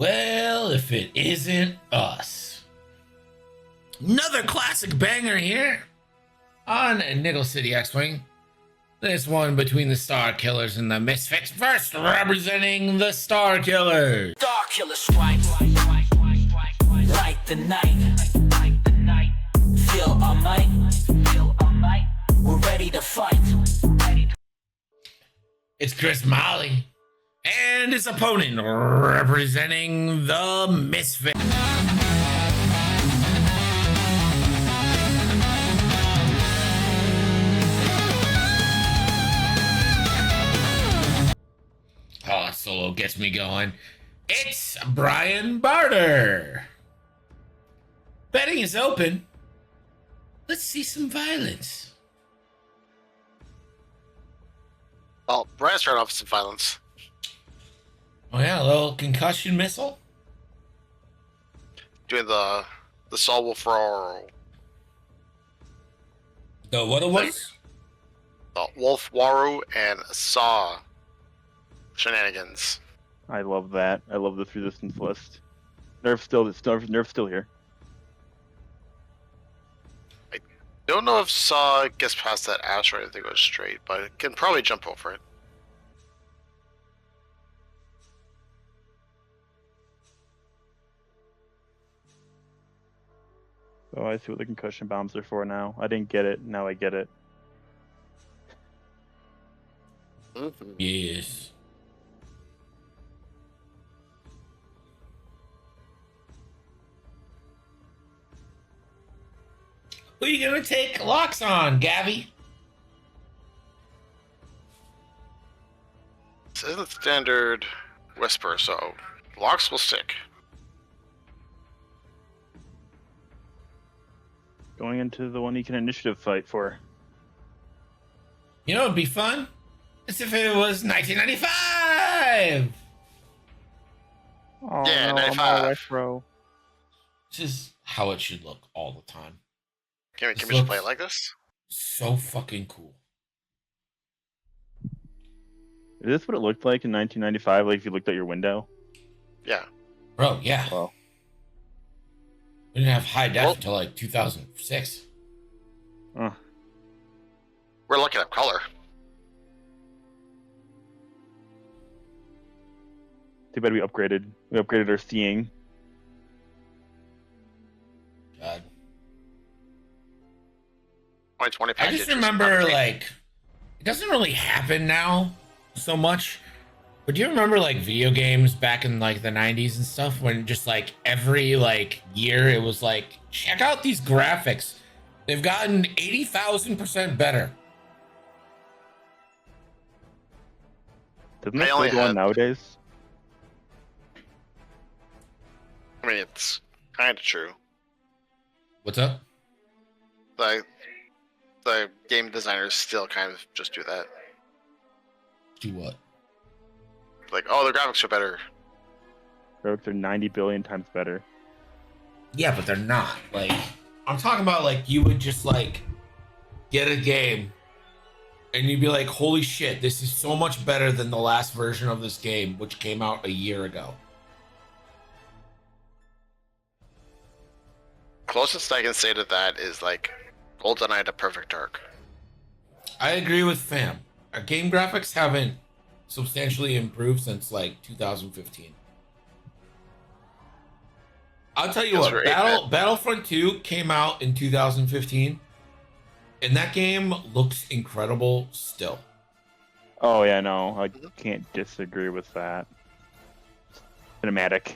Well, if it isn't us. Another classic banger here on Nickel City X-Wing. This one between the Star Killers and the Misfits, first representing the Star Killers. Star Killer strike, light the night, feel our might, we're ready to fight. It's Chris Molly and his opponent representing the Misfits. Oh, Solo gets me going. It's Brian Barter. Betting is open. Let's see some violence. Well, Brian started off with some violence. Oh yeah, a little concussion missile. Doing the Saul Wolf Roar. The what it was? The Wolf Waru and Saw shenanigans. I love that. I love this resistance list. Nerf's still here. Don't know if Saw gets past that asteroid if they go straight, but it can probably jump over it. Oh, I see what the concussion bombs are for now. I didn't get it. Now I get it. Mm-hmm. Yes. Who are you gonna take locks on, Gabby? This isn't standard Whisper, so locks will stick. Going into the one you can initiative fight for. You know, it'd be fun. As if it was 1995. Oh, Yeah, no, 95. I'm all retro. This is how it should look all the time. Can we This just play looks- it like this? So fucking cool. Is this what it looked like in 1995? Like if you looked at your window? Yeah. Bro, yeah. Well, We didn't have high def Well- until like 2006. uh, We're looking at color. too bad we upgraded. We upgraded our seeing. God. 2020 I package. just is remember, upgrade. like, it doesn't really happen now so much. But do you remember, like, video games back in, like, the 90s and stuff when just, like, every, like, year it was like, check out these graphics. They've gotten 80,000% better. Doesn't I that only still go on had- nowadays? I mean, it's kind of true. What's up? The game designers still kind of just do that. Do what? Like, oh, the graphics are better. Graphics are 90 billion times better. Yeah, but they're not. Like, I'm talking about, like, you would just, like, get a game and you'd be like, holy shit, this is so much better than the last version of this game, which came out a year ago. Closest I can say to that is like GoldenEye to Perfect Dark. I agree with Fam. Our game graphics haven't substantially improved since, like, 2015. I'll tell you That's what, right, Battlefront 2 came out in 2015, and that game looks incredible still. Oh yeah, no, I can't disagree with that. Cinematic.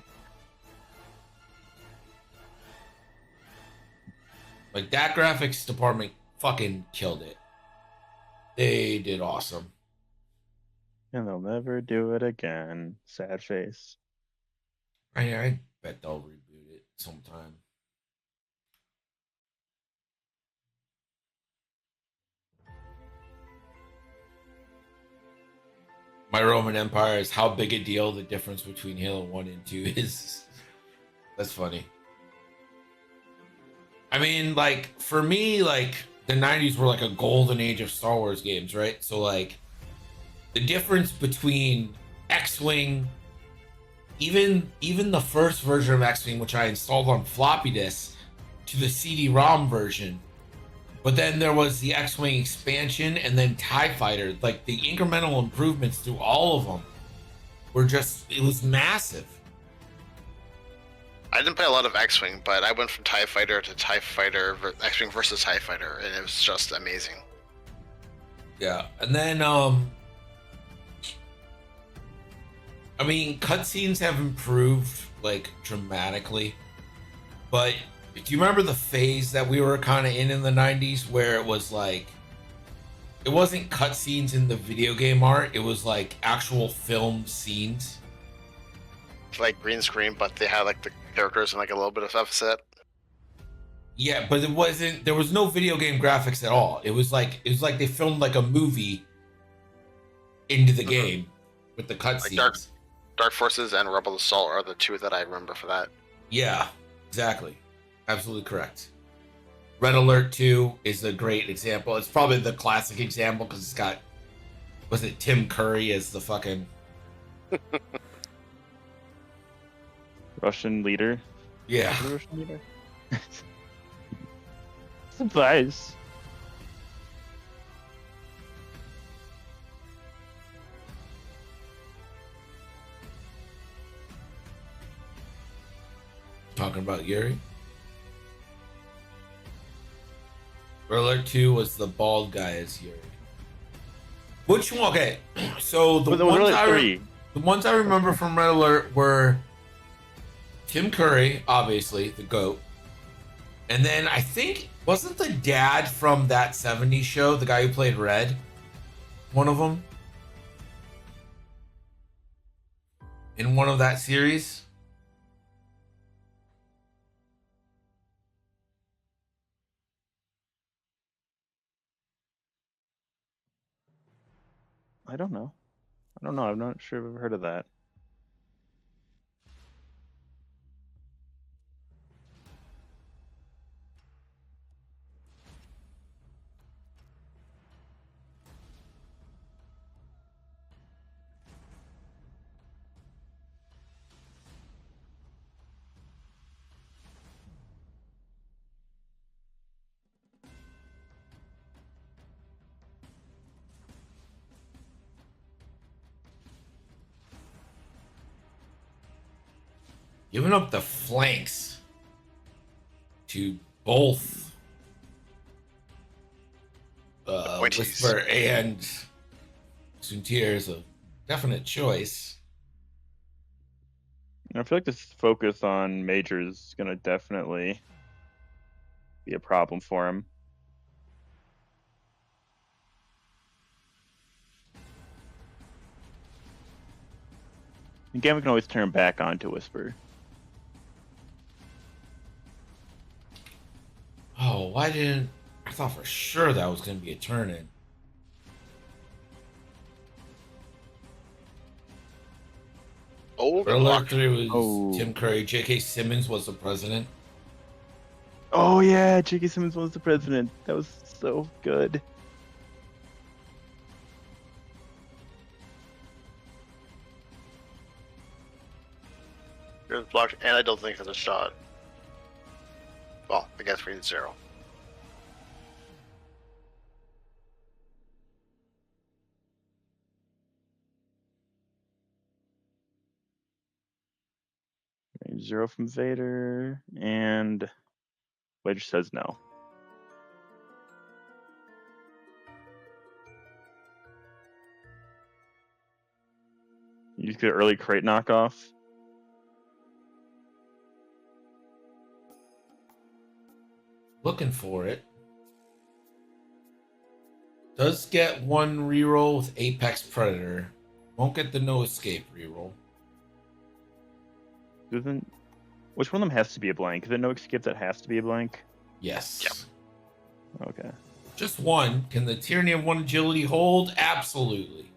Like, that graphics department fucking killed it. They did awesome. And they'll never do it again. Sad face. I bet they'll reboot it sometime. My Roman Empire is how big a deal the difference between Halo 1 and 2 is. That's funny. I mean, like, for me, like, the 90s were like a golden age of Star Wars games, right? So, like, the difference between X-Wing even the first version of X-Wing, which I installed on floppy disk, to the CD-ROM version. But then there was the X-Wing expansion and then TIE Fighter. Like the incremental improvements to all of them were just, it was massive. I didn't play a lot of X-Wing, but I went from TIE Fighter to TIE Fighter, X-Wing versus TIE Fighter, and it was just amazing. Yeah. And then, I mean, cutscenes have improved like dramatically, but do you remember the phase that we were kind of in the 90s where it was like, it wasn't cutscenes in the video game art, it was like actual film scenes? It's like green screen, but they had like the characters and like a little bit of offset. Yeah, but there was no video game graphics at all. It was like they filmed like a movie into the game with the cutscenes. Dark Forces and Rebel Assault are the two that I remember for that. Yeah, exactly. Absolutely correct. Red Alert 2 is a great example. It's probably the classic example because it's got, was it Tim Curry as the fucking Russian leader. yeah. Russian leader. Surprise. Talking about Yuri. Red Alert 2 was the bald guy as Yuri. Which one? Okay, so the ones I remember from Red Alert were Tim Curry, obviously the GOAT, and then I think wasn't the dad from that '70s show the guy who played Red, one of them in one of that series. I don't know. I'm not sure if I've heard of that. Giving up the flanks to both Appointees. Whisper and Suntir is a definite choice. I feel like this focus on Major is gonna definitely be a problem for him. Again, we can always turn back on to Whisper. Oh, why didn't I thought for sure that was going to be a turn in. Old Red and Alert Lock. 3 was Oh. Tim Curry. J.K. Simmons was the president. Oh yeah, J.K. Simmons was the president. That was so good. It's blocked, and I don't think it's a shot. Well, I guess we need 0. Okay, 0 from Vader, and Wedge says no. You just get an early crate knockoff. Looking for it. Does get one reroll with Apex Predator. Won't get the no escape reroll. Doesn't. Which one of them has to be a blank? Is it no escape that has to be a blank? Yes. Yep. Okay. Just one. Can the Tyranny of One agility hold? Absolutely.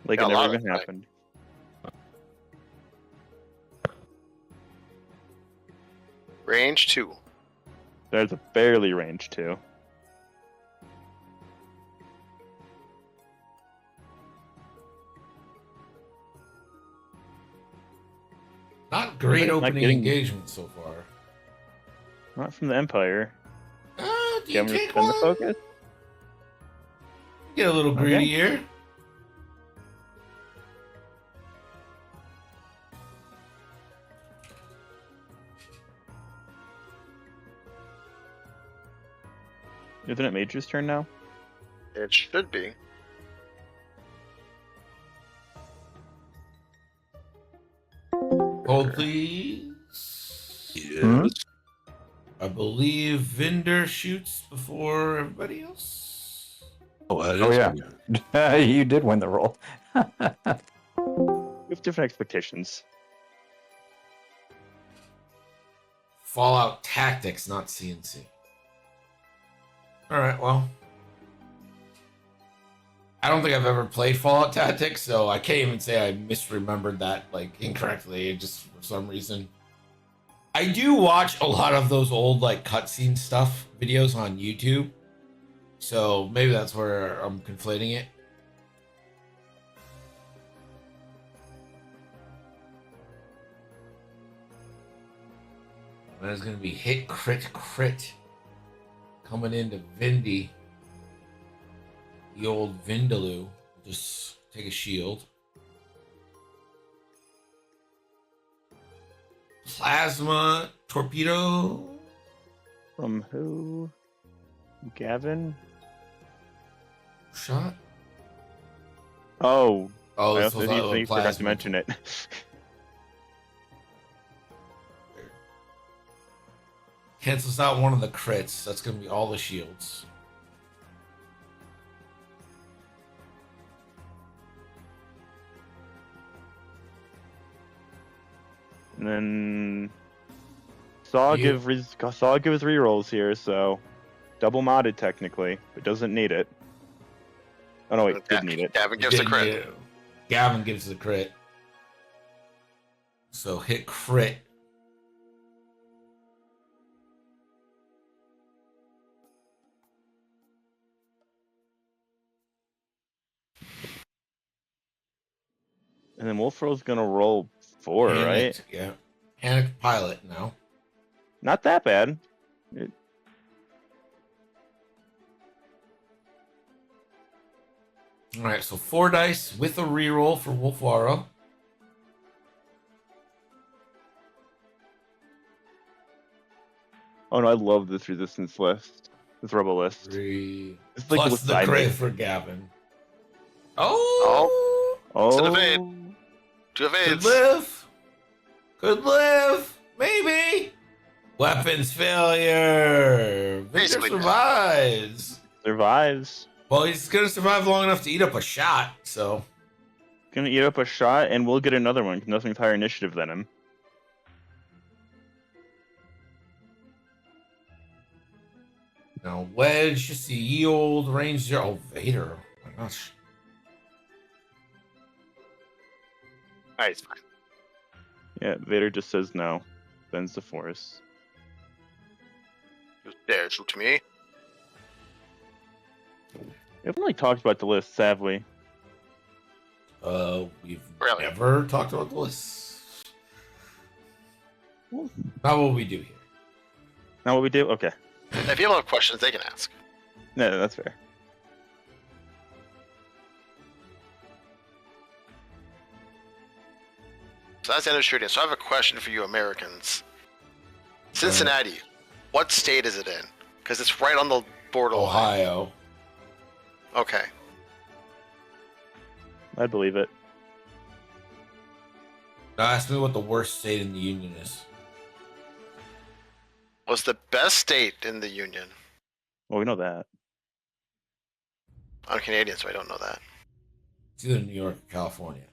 Like Yeah, it a lot never of even it, right? happened. Range 2. There's a barely range 2. Not great Not opening getting- engagement so far. Not from the Empire. Do you Gavin take spend one? the focus. Get a little greedy Okay. here. Isn't it Major's turn now? It should be. Hold, please. Hmm? I believe Vinder shoots before everybody else. Oh, that Oh, is yeah. You did win the roll. We have different expectations. Fallout Tactics, not CNC. All right, well. I don't think I've ever played Fallout Tactics, so I can't even say I misremembered that like incorrectly, just for some reason. I do watch a lot of those old like cutscene stuff videos on YouTube, so maybe that's where I'm conflating it. And it's gonna be hit, crit, coming into Vindy. The old Vindaloo. Just take a shield. Plasma torpedo. From who? Gavin? Shot. Oh, Oh, I this also was a he forgot to plasma. mention it. Cancels out one of the crits. That's gonna be all the shields. And then Saw You- give his rerolls here, so double modded technically, but doesn't need it. Oh no, wait, did need it. Gavin gives a Didn't crit. need it. Gavin gives the crit. So hit crit. And then Wolfro's gonna roll 4, right? Panicked, yeah. Panicked pilot now. Not that bad. All right, so 4 dice with a reroll for Wolfwaro. Oh no, I love this resistance list. This rebel list. 3 It's like plus what's the I crit make. for Gavin. Oh, It's an Oh, evade. 2 could evades. live. Could live. Maybe. Weapons failure. Victor Basically dead. survives. survives. Well, he's gonna survive long enough to eat up a shot. So Gonna eat up a shot, and we'll get another one. 'Cause nothing's higher initiative than him. now Wedge, just the ye old range 0. Oh, Vader. Oh my gosh. Alright, it's fine. Yeah, Vader just says no. Bends the force. You dare shoot to me. We haven't really talked about the list, have we? We've Really? never talked about the list. Not what we do here. Not what we do? Okay. If people have questions, they can ask. No, that's fair. So that's the end of shooting. So I have a question for you Americans. Cincinnati, what state is it in? Because it's right on the borderline. Ohio. Okay. I believe it. Now ask me what the worst state in the union is. What's the best state in the Union? Well, we know that. I'm Canadian, so I don't know that. It's either New York or California.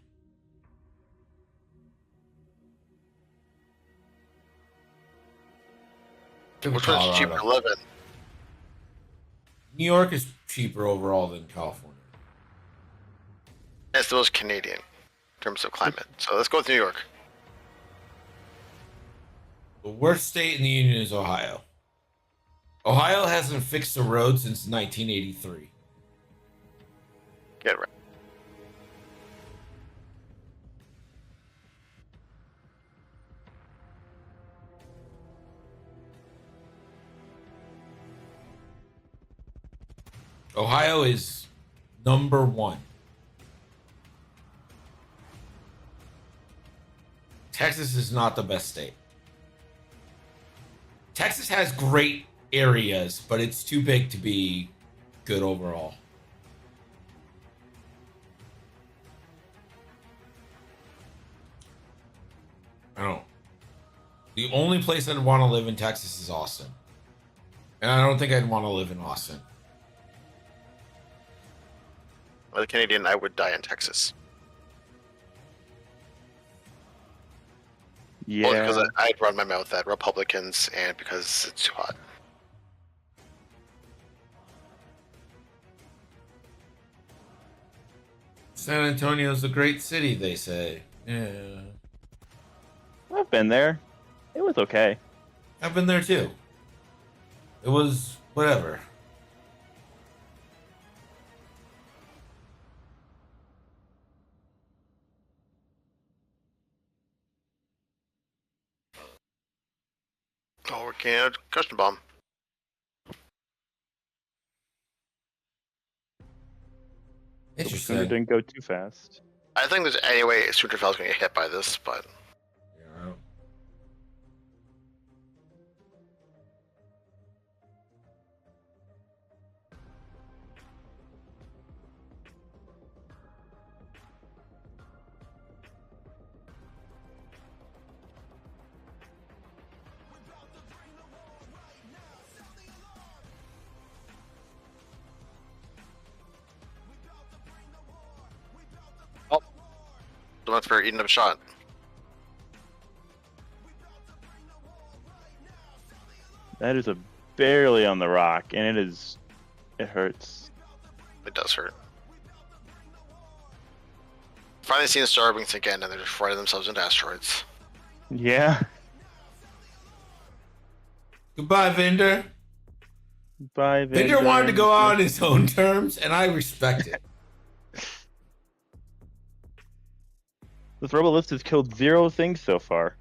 Could be Which one's cheaper to live in? New York is cheaper overall than California. It's the most Canadian in terms of climate. So let's go with New York. The worst state in the union is Ohio. Ohio hasn't fixed the road since 1983. Get it right. Ohio is number 1. Texas is not the best state. Texas has great areas, but it's too big to be good overall. I don't. The only place I'd want to live in Texas is Austin. And I don't think I'd want to live in Austin. As a Canadian, I would die in Texas. Yeah. Only because I'd run my mouth at Republicans and because it's too hot. San Antonio's a great city, they say. Yeah. I've been there. It was okay. I've been there too. It was whatever. Oh, we're getting a concussion bomb. It Interesting. didn't go too fast. I think there's any way Winterfell's going to get hit by this, but Yeah. the one for eating up a shot. That is a barely on the rock, and it hurts. It does hurt. Finally seen the Starwings again, and they're just running themselves into asteroids. Yeah. Goodbye, Vinder. Bye, Vinder wanted to go out on his own terms, and I respect it. This Robolist has killed 0 things so far.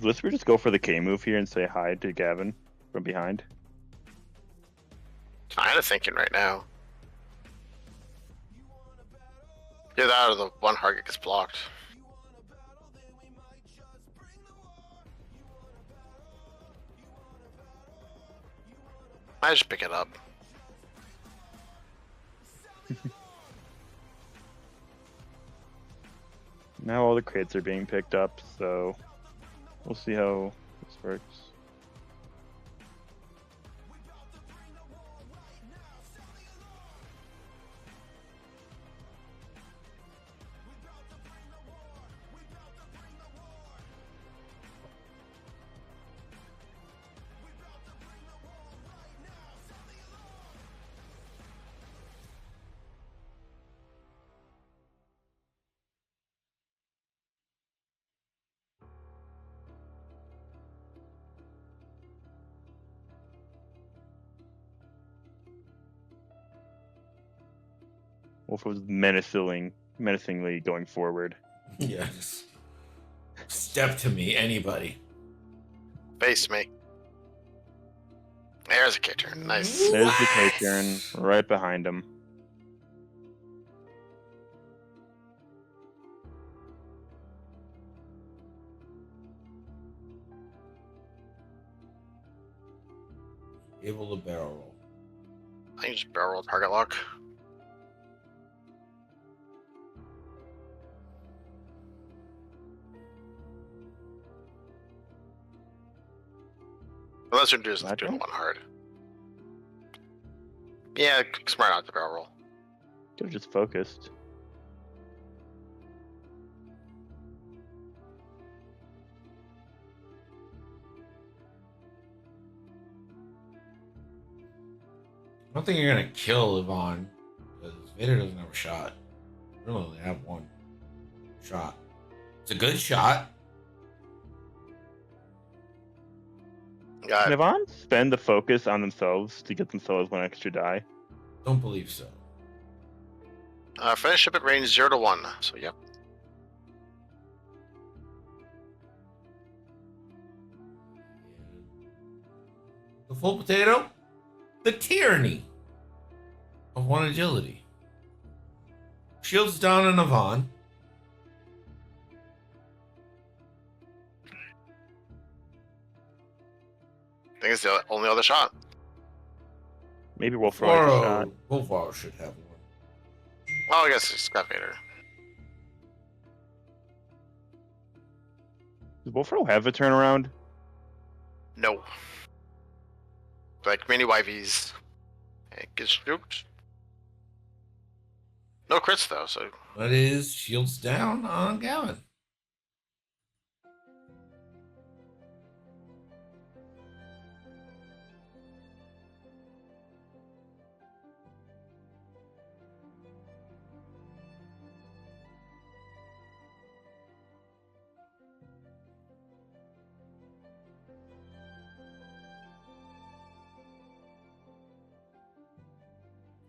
Let's just go for the K move here and say hi to Gavin from behind. Kinda thinking right now. Either that or the one target gets blocked. I just pick it up. Now all the crates are being picked up, so we'll see how this works. Wolf was menacingly going forward. Yes. Step to me, anybody. Face me. There's a K-turn. Nice. There's the K-turn right behind him. Able to barrel roll. I can just barrel target lock. Unless you're just Not doing bad. one hard. Yeah, smart not to barrel roll. They're just focused. I don't think you're gonna kill Yvonne because Vader doesn't have a shot. Really only have one shot. It's a good shot. Got Can it. Yvonne spend the focus on themselves to get themselves 1 extra die? Don't believe so. Finish up at range 0 to 1. So, yep. full potato, the tyranny of one agility. Shields down on Yvonne. I think it's the only other shot. Maybe Wolfroy has a shot. Wolfaro should have one. Well, I guess it's Scott Vader. Does Wolfroy have a turnaround? No. Like mini YVs. It gets nuked. No crits though, so That is shields down on Gavin.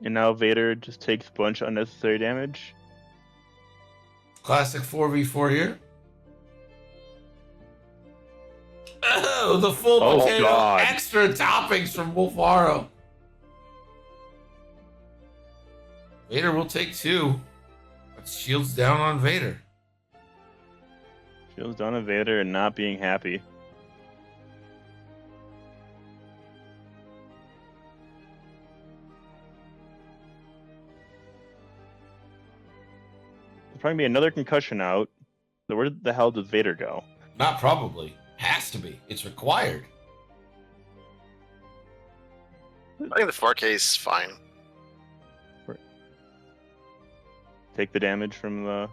And now Vader just takes a bunch of unnecessary damage. Classic 4v4 here. Oh, the full Oh, potato. God. Extra toppings from Wolfaro. Vader will take 2. That's shields down on Vader. Shields down on Vader and not being happy. There's probably gonna be another concussion out. So where the hell does Vader go? Not probably. Has to be. It's required. I think the 4K is fine. Take the damage from the.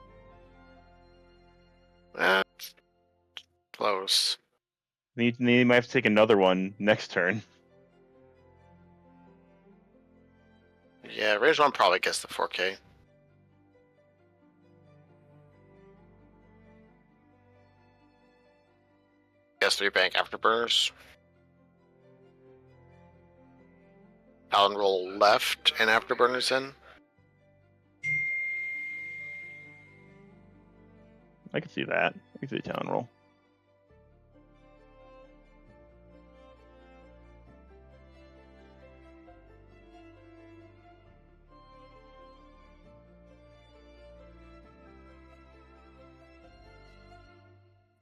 It's close. They might have to take another one next turn. Yeah, range 1 probably gets the 4K. Guess 3 bank afterburners. Paladin roll left and afterburners in. I can see that. I can see the talon roll.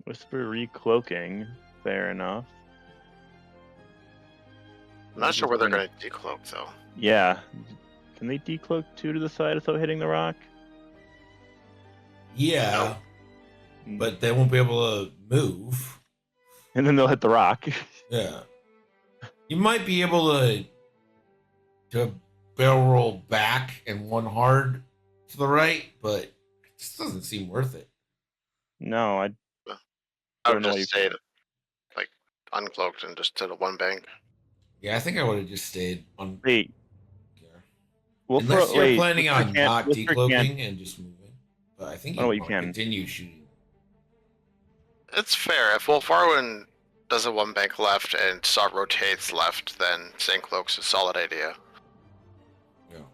Whisper recloaking. Fair enough. I'm not sure where they're going to decloak though. Yeah. Can they decloak 2 to the side without hitting the rock? Yeah. But they won't be able to move. And then they'll hit the rock. Yeah. You might be able to barrel roll back and 1 hard to the right, but it just doesn't seem worth it. No, I Don't would know just stay like uncloaked and just to the 1 bank. Yeah, I think I would have just stayed on. wait. Unless Wolfroy- you're wait, planning Whisper on can't- not Whisper decloaking can't- and just moving. But I think Oh, you you want can. to continue shooting. It's fair. If Wolfarwin does a 1 bank left and Sot rotates left, then staying cloak's a solid idea. Yeah.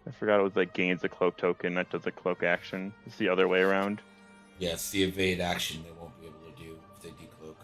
I forgot it was like gains a cloak token, that does a cloak action. It's the other way around. Yeah, it's the evade action they won't be able to do if they decloak.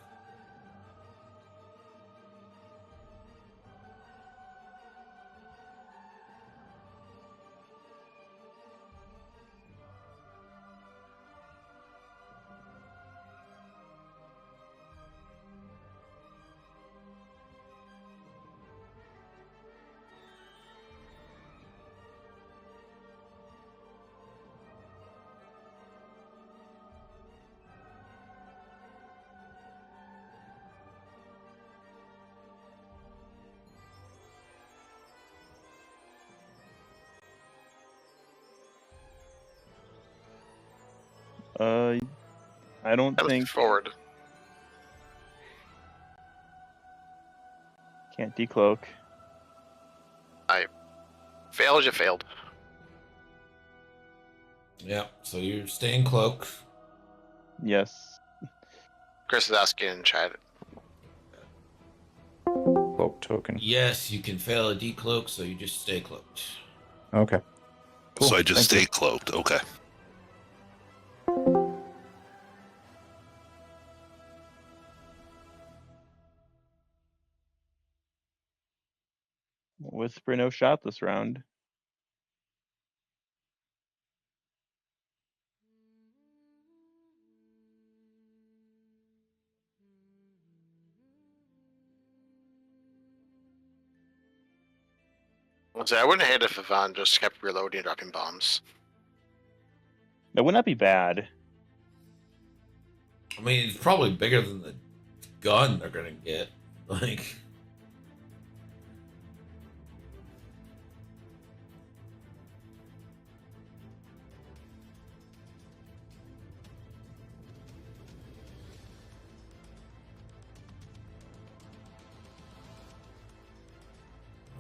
I don't That was think forward. can't decloak. Failed, you failed. Yeah, so you're staying cloaked. Yes. Chris is asking in chat. Cloak token. Yes, you can fail a decloak, so you just stay cloaked. Okay. Cool. So I just Thank you. stay cloaked. Okay. Whisper no shot this round. I wouldn't hate if Yvonne just kept reloading and dropping bombs. That would not be bad. I mean, it's probably bigger than the gun they're gonna get. Like,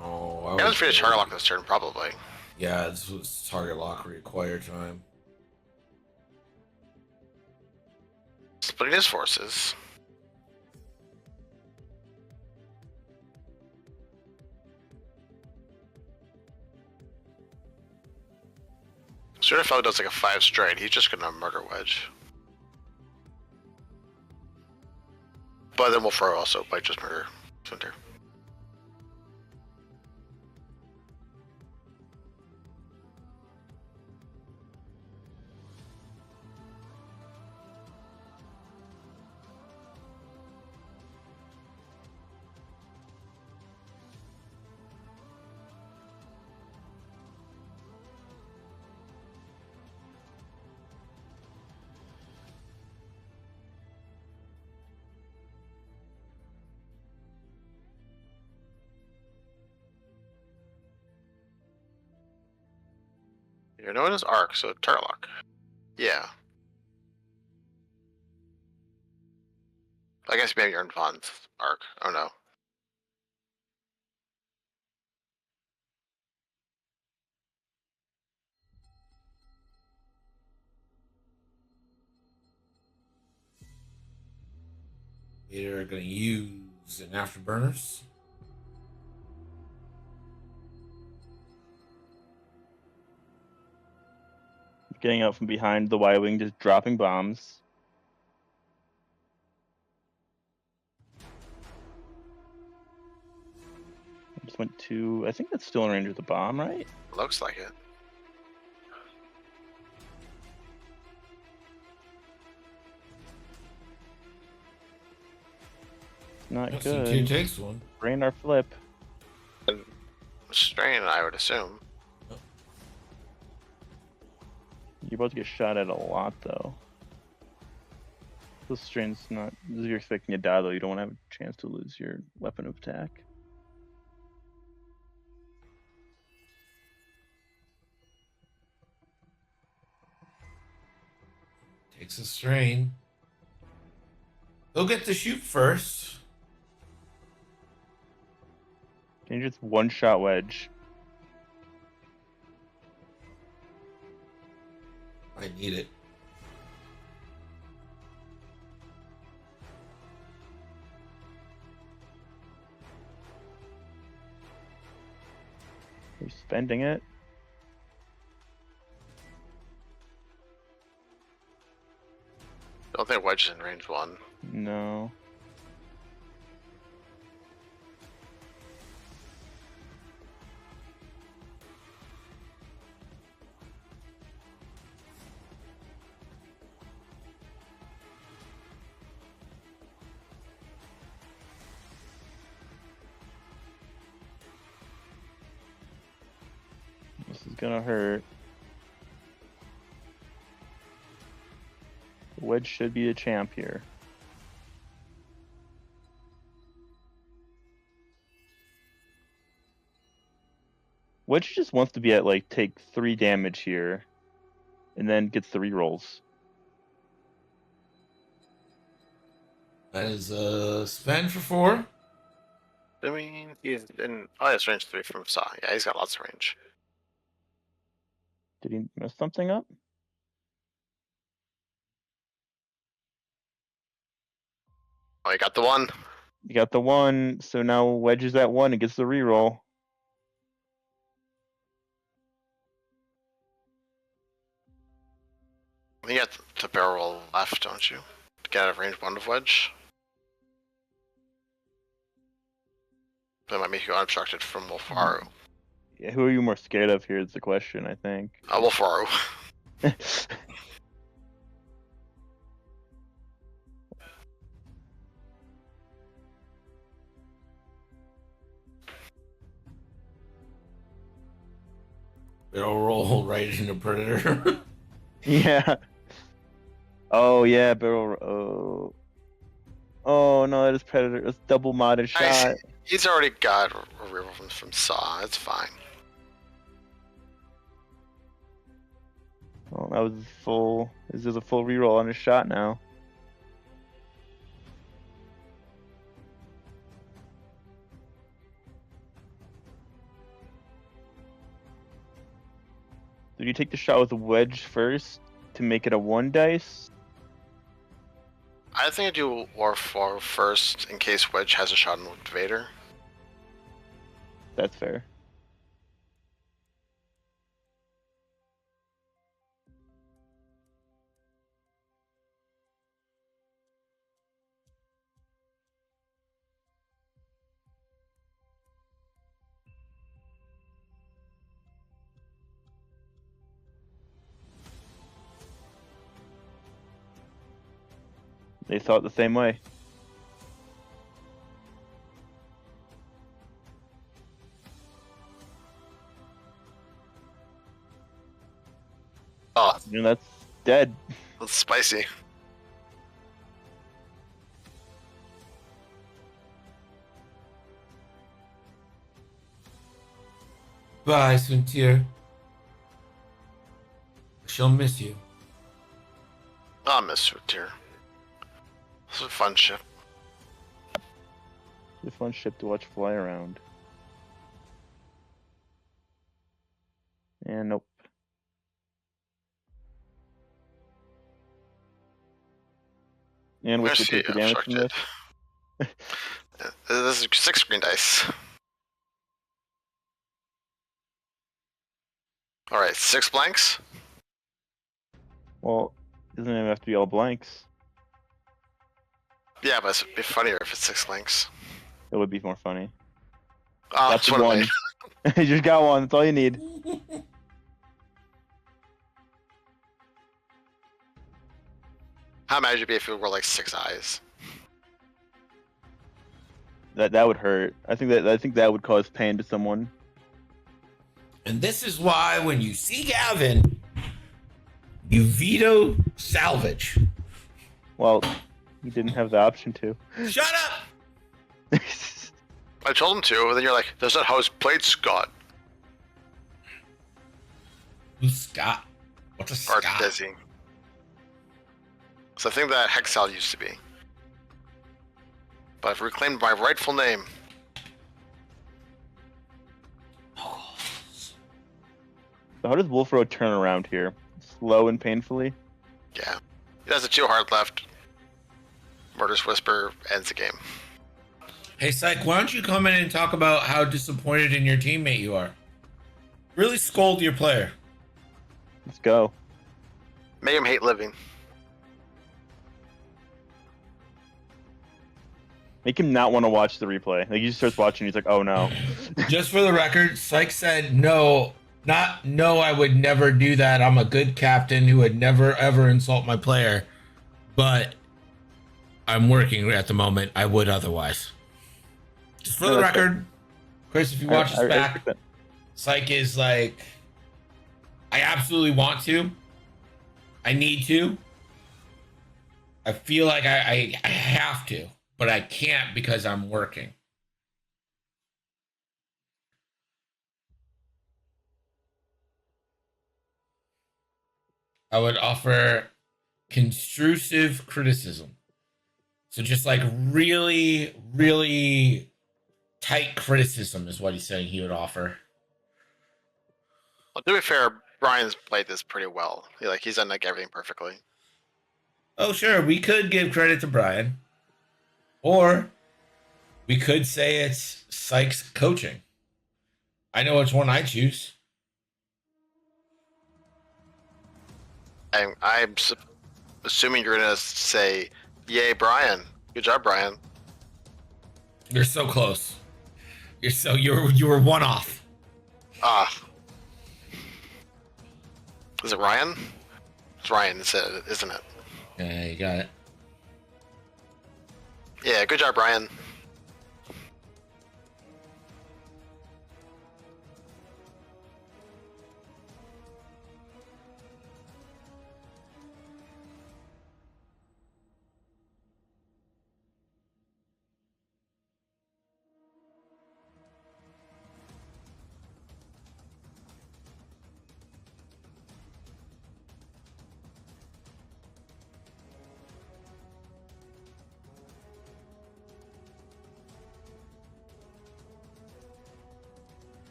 oh, Yeah, it's pretty target lock this turn, probably. Yeah, this was target lock require time. Splitting his forces. Sure, if does like a 5 straight, he's just gonna murder Wedge. But then we'll throw also by just murder Splinter. You're known as Arc, so target lock. Yeah. I guess maybe you're in Vaughn's Arc. Oh no. They're gonna use an afterburners. Getting out from behind the Y-Wing, just dropping bombs. Just went to... I think that's still in range of the bomb, right? Looks like it. Not Yep, good. C2 takes one. Brain our flip. Strain, I would assume. You're about to get shot at a lot, though. This strain's not... If you're expecting to die, though, you don't want to have a chance to lose your weapon of attack. Takes a strain. He'll get to shoot first. Can you just one-shot Wedge? I need it. You're spending it. Don't think Wedge is in range 1. No. This is gonna hurt. Wedge should be a champ here. Wedge just wants to be at like take 3 damage here, and then gets the rerolls. That is spend for 4. I mean, he's in. Oh, that's range 3 from Saw. Yeah, he's got lots of range. Did he mess something up? Oh, he got the 1. You got the 1, so now Wedge is at 1 and gets the reroll. You got the barrel roll left, don't you? To get out of range 1 of Wedge. That might make you unobstructed from Wolfaru. Yeah, who are you more scared of here is the question, I think. Wolfaru. It'll roll right into Predator. Yeah. Oh yeah, barrel. Oh. Oh no, that is Predator. That's double modded shot. He's already got a reroll from Saw. It's fine. Well, that was full. This is a full reroll on his shot now. Did you take the shot with a wedge first to make it a 1 dice? I think I do Wolfaru first in case Wedge has a shot on Vader. That's fair. They thought the same way. Oh, And that's dead. that's spicy. Bye, Suntir. She'll miss you. Oh, Mr. Deer. This is a fun ship. It's a fun ship to watch fly around. And nope. And what's the Mercy take the damage from this? obstructed. This is 6 green dice. Alright, 6 blanks. Well, doesn't it have to be all blanks? Yeah, but it'd be funnier if it's 6 blanks. It would be more funny. Oh, That's that's what I one. made. You just got one. That's all you need. How mad would you be if it were like 6 eyes? That would hurt. I think that would cause pain to someone. And this is why when you see Gavin, you veto salvage. Well, you didn't have the option to. Shut up! I told him to, and then you're like, that's not how it's played, Scott. Who's Scott? What's a Or Scott? Desi. So I think that Hexal used to be. But I've reclaimed my rightful name. So how does Wolfroad turn around here? Slow and painfully? Yeah. He has a 2 hard left. Murderous Whisper ends the game. Hey, Syke, why don't you come in and talk about how disappointed in your teammate you are? Really scold your player. Let's go. Make him hate living. Make him not want to watch the replay. Like he just starts watching, he's like, oh no. Just for the record, Syke said no, I would never do that. I'm a good captain who would never ever insult my player. But I'm working at the moment. I would otherwise. Just for No, the that's record, Chris, if you watch this I back, respect that. Syke is like, I absolutely want to. I need to. I feel like I have to, but I can't because I'm working. I would offer constructive criticism. So just like really, really tight criticism is what he's saying he would offer. Well, to be fair, Brian's played this pretty well. He's done like everything perfectly. Oh, sure, we could give credit to Brian. Or we could say it's Syke's coaching. I know which one I choose. I'm assuming you're gonna say, "Yay, Brian! Good job, Brian." You're so close. You were one off. Ah. Is it Ryan? It's Ryan, isn't it? Yeah, you got it. Yeah, good job, Ryan.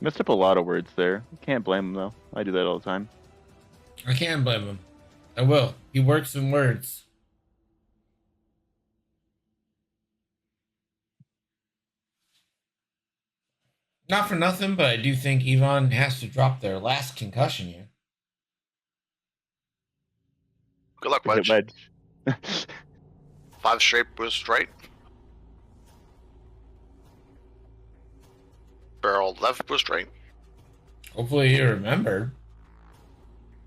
Messed up a lot of words there. Can't blame him though. I do that all the time. I can't blame him. I will. He works in words. Not for nothing, but I do think Yvonne has to drop their last concussion here. Good luck, Is it Wedge. Wedge? 5 straight boost right. Barrel left boost right. Hopefully you remember.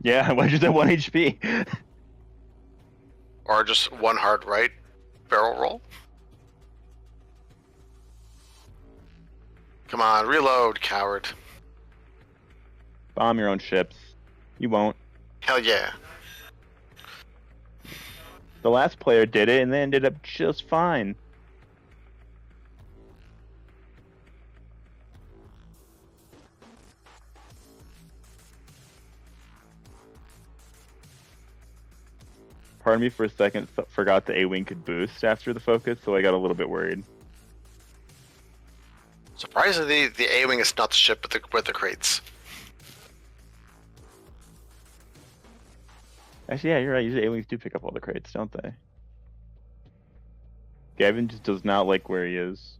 Yeah, Wedge is at 1 HP. Or just 1 hard right barrel roll. Come on, reload, coward. Bomb your own ships. You won't. Hell yeah. The last player did it and they ended up just fine. Part of me for a second forgot the A-Wing could boost after the focus, so I got a little bit worried. Surprisingly, the A-Wing is not the ship with the crates. Actually, yeah, you're right. Usually A-Wings do pick up all the crates, don't they? Gavin just does not like where he is.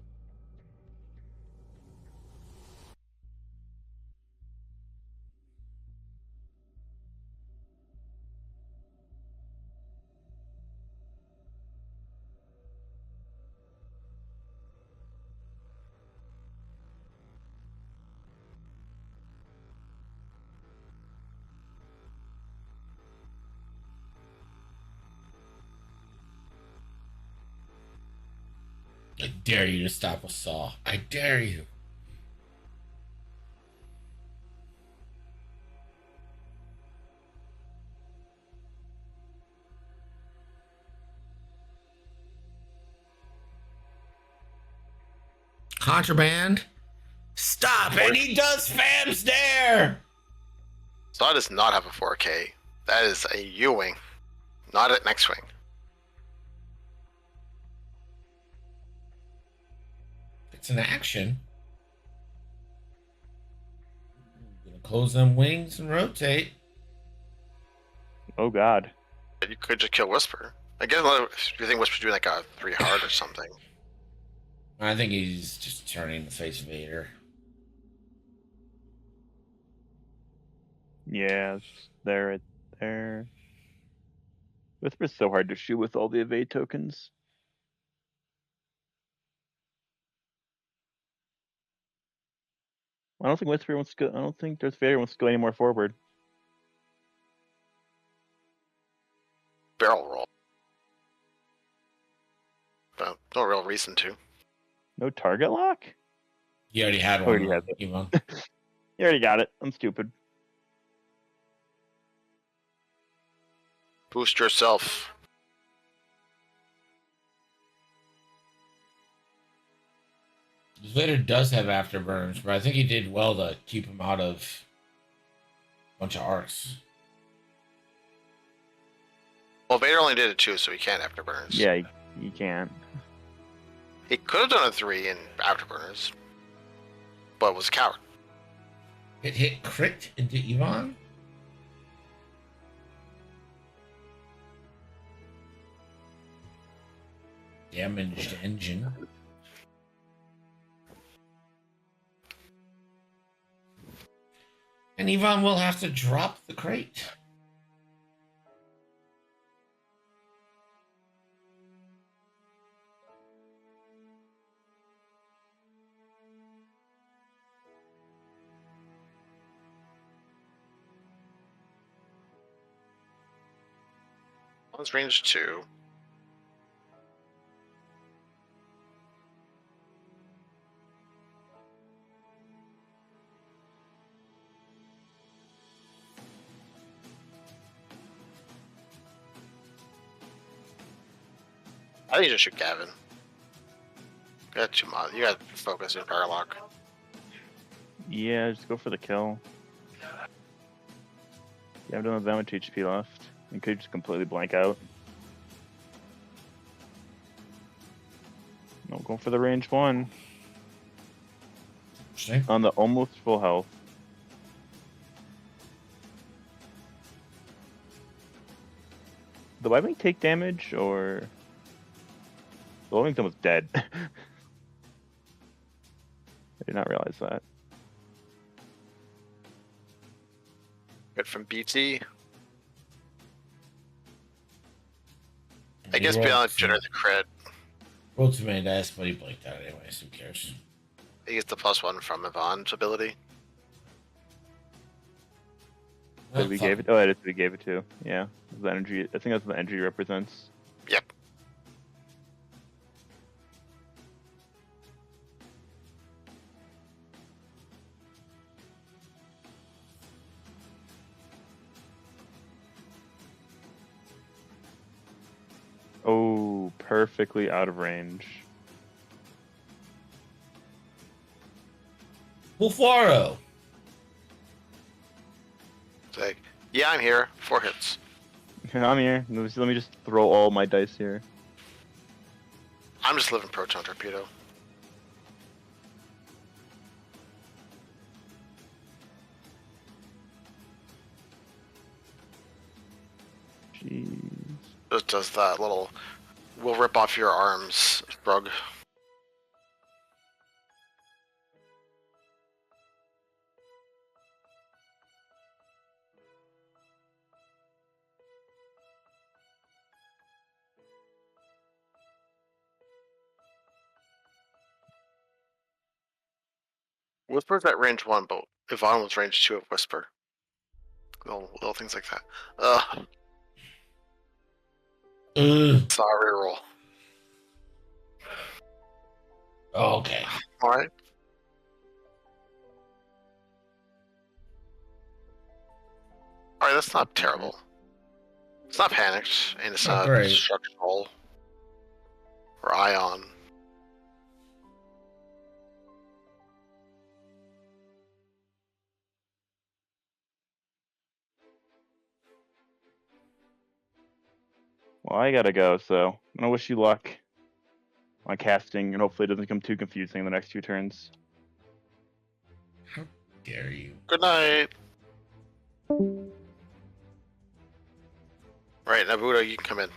I dare you to stop a saw. I dare you. Contraband. Stop! And he does fam stare! So that does not have a 4K. That is a U-Wing, not an X-Wing. It's an action. Gonna close them wings and rotate. Oh god. You could just kill Whisper. I guess if you think Whisper's doing like a 3 hard or something. I think he's just turning to face Vader. Yeah, it's just there, right there. Whisper's so hard to shoot with all the evade tokens. I don't think Whisper wants to go. I don't think Darth Vader wants to go any more forward. Barrel roll. But no real reason to. No target lock? He already had one. Already had it. Yvonne. You already got it. I'm stupid. Boost yourself. Vader does have afterburns, but I think he did well to keep him out of a bunch of arcs. Well, Vader only did it 2, so he can't afterburners. Yeah, you can't. He could have done a 3 in afterburners, but was a coward. It hit crit into Yvonne. Damaged engine. And Yvonne will have to drop the crate. One's range 2. I think you just shoot Gavin. You got 2 mod. You got focus in Paralock. Yeah, just go for the kill. Yeah, I'm doing that much HP left. You could just completely blank out. No, going for the range 1 Interesting. on the almost full health. The Wybing take damage or the Wybington was dead. I did not realize that. Good from BT. I He guess rolled beyond too- generate the crit. Rolled too many dice, but he blanked out anyways. Who cares? He gets the +1 from Yvonne's ability. That we gave it. Oh, that is what we gave it to. Yeah, the energy. I think that's what the energy represents. Yep. Oh, perfectly out of range. Wolfaro. It's like, yeah, I'm here. 4 hits. I'm here. Let me just throw all my dice here. I'm just living Proton Torpedo. Jeez. Just does that little, we'll rip off your arms shrug. Whisper's at range 1, but Yvonne was range 2 of Whisper. Little things like that. Ugh. It's not a reroll. Oh, okay. Alright. Alright, that's not terrible. It's not panicked, and it's Not not great. structural. Or ion. Well, I gotta go, so I'm gonna wish you luck on casting, and hopefully it doesn't become too confusing in the next 2 turns. How dare you? Good night. Right, Nabuto, you can come in.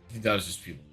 I think that was just people.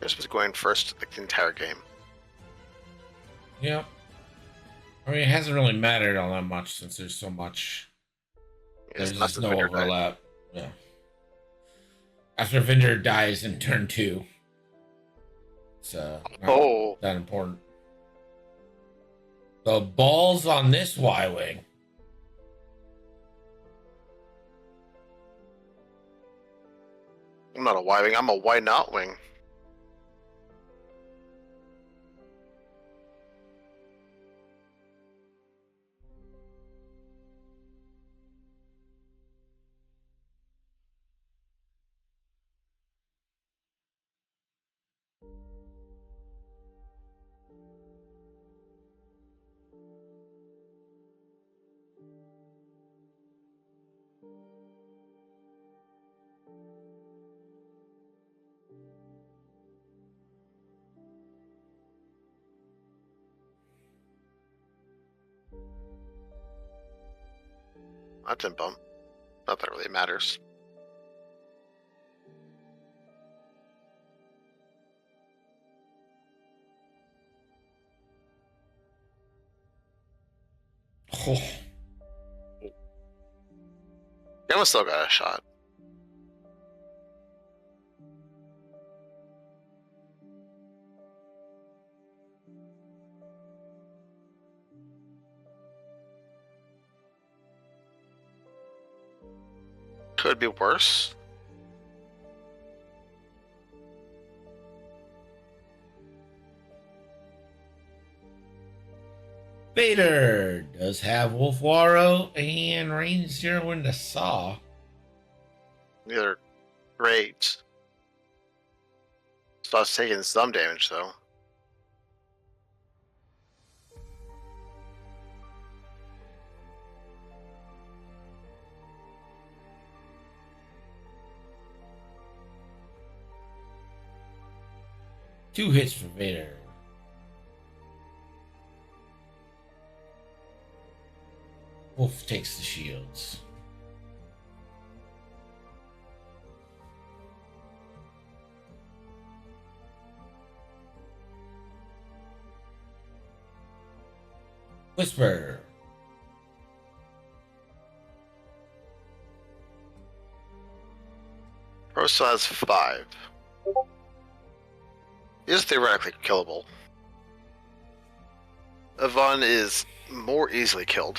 Chris was going first like, the entire game. Yep. I mean, it hasn't really mattered all that much since there's so much. It's There's not just the no Vinder die. overlap. Yeah. After Vinder dies in turn 2. It's not Oh, that important. The balls on this Y-Wing. I'm not a Y wing. I'm a why not wing. That didn't bump. Not that it really matters. Oh, Gamma still got a shot. Could be worse. Vader does have Wolf Waro and range 0 into Saw. Neither great. Starts taking some damage though. Two hits for Vader. Wolf takes the shields. Whisper. Pro still has 5. He is theoretically killable. Yvonne is more easily killed.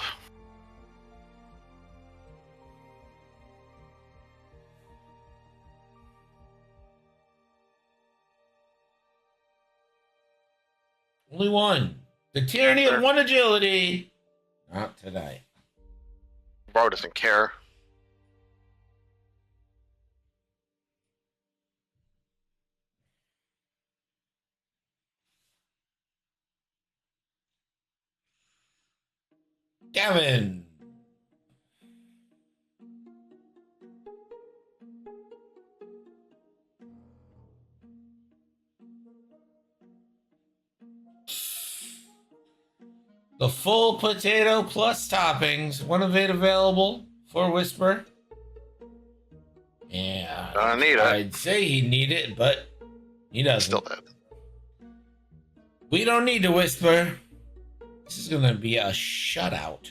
Only one. The tyranny of one agility. Not tonight. Bro doesn't care. Gavin. The full potato plus toppings. One of it available for Whisper. Yeah. Don't need it. I'd say he'd need it, but he doesn't. Still dead. We don't need to Whisper. This is going to be a shutout.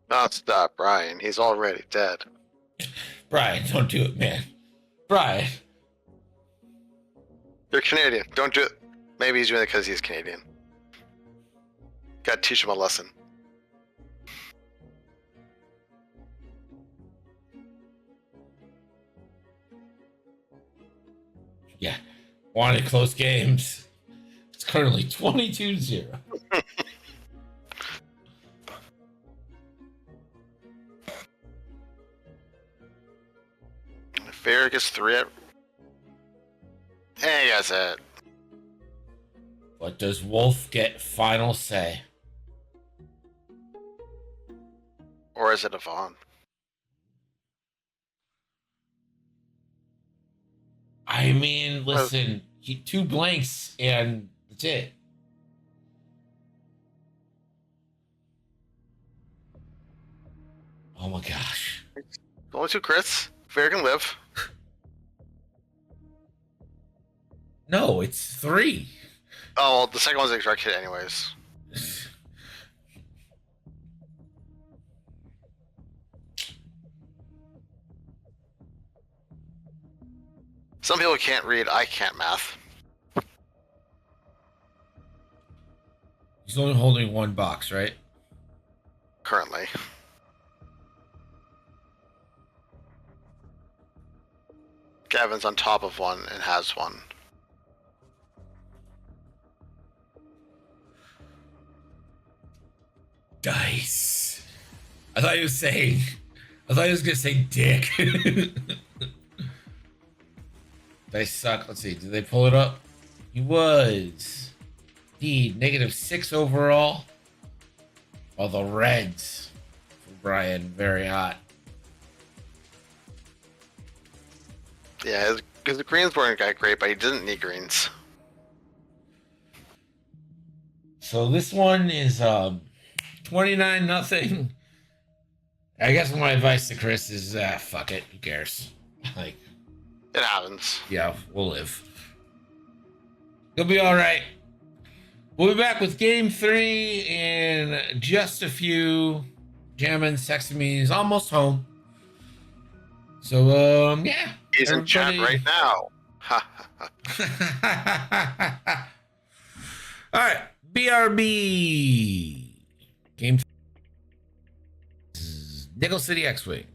Not stop Brian. He's already dead. Brian, don't do it, man. Brian. You're Canadian. Don't do it. Maybe he's doing it because he's Canadian. Gotta teach him a lesson. Yeah. Wanted close games. It's currently 22-0. Fair gets 3 at. Hey, that's it. But does Wolf get final say? Or is it Yvonne? I mean, listen, 2 blanks, and that's it. Oh my gosh. Only 2 crits. Fair can live. No, it's 3. Oh, well, the second one's a direct hit anyways. Some people can't read. I can't math. He's only holding 1 box, right? Currently. Gavin's on top of 1 and has 1. Dice. I thought he was gonna say dick. Dice suck. Let's see. Did they pull it up? He was indeed -6 overall. While the Reds for Brian, very hot. Yeah, because the greens weren't that great, but he didn't need greens. So this one is 29-0. I guess my advice to Chris is fuck it. Who cares? Like, It happens. yeah, we'll live. He'll be all right. We'll be back with game 3 in just a few. Jammin' Sexy Me is almost home. So, yeah. He's in chat everybody- right now. Ha, ha, ha. All right. BRB. Game Nickel City X-Wing.